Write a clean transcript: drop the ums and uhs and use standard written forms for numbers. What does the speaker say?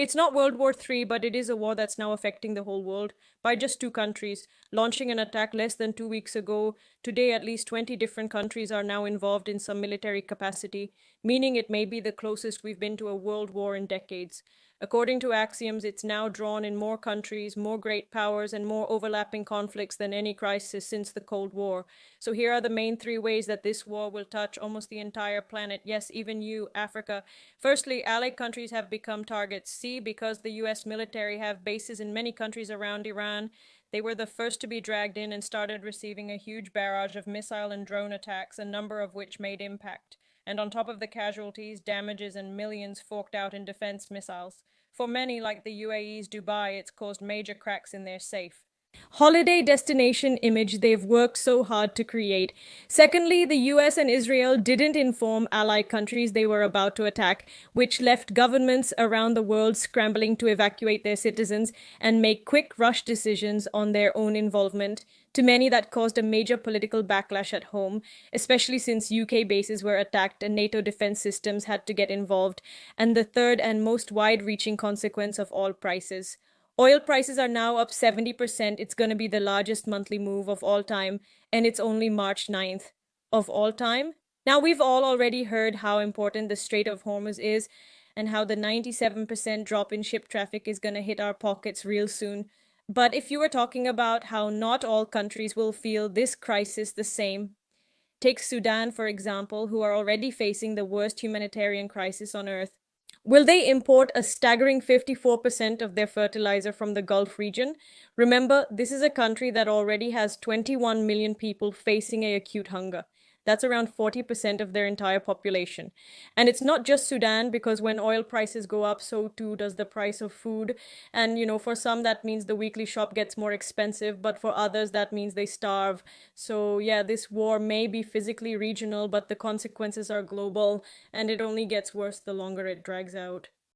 It's not World War III, but it is a war that's now affecting the whole world by just two countries. Launching an attack less than 2 weeks ago, today at least 20 different countries are now involved in some military capacity, meaning it may be the closest we've been to a world war in decades. According to Axioms, it's now drawn in more countries, more great powers, and more overlapping conflicts than any crisis since the Cold War. So here are the main three ways that this war will touch almost the entire planet. Yes, even you, Africa. Firstly, allied countries have become targets. See, because the US military have bases in many countries around Iran, they were the first to be dragged in and started receiving a huge barrage of missile and drone attacks, a number of which made impact. And on top of the casualties, damages, and millions forked out in defense missiles. For many, like the UAE's Dubai, it's caused major cracks in their safe. Holiday destination image they've worked so hard to create. Secondly, the US and Israel didn't inform allied countries they were about to attack, which left governments around the world scrambling to evacuate their citizens and make quick rush decisions on their own involvement. To many, that caused a major political backlash at home, especially since UK bases were attacked and NATO defense systems had to get involved. And the third and most wide reaching consequence of all, prices. Oil prices are now up 70%. It's going to be the largest monthly move of all time, and it's only March 9th of all time. Now, we've all already heard how important the Strait of Hormuz is and how the 97% drop in ship traffic is going to hit our pockets real soon. But if you were talking about how not all countries will feel this crisis the same, take Sudan, for example, who are already facing the worst humanitarian crisis on earth. Will they import a staggering 54% of their fertilizer from the Gulf region? Remember, this is a country that already has 21 million people facing a acute hunger. That's around 40% of their entire population. And it's not just Sudan, because when oil prices go up, so too does the price of food. And, for some, that means the weekly shop gets more expensive, but for others, that means they starve. So, yeah, this war may be physically regional, but the consequences are global, and it only gets worse the longer it drags out.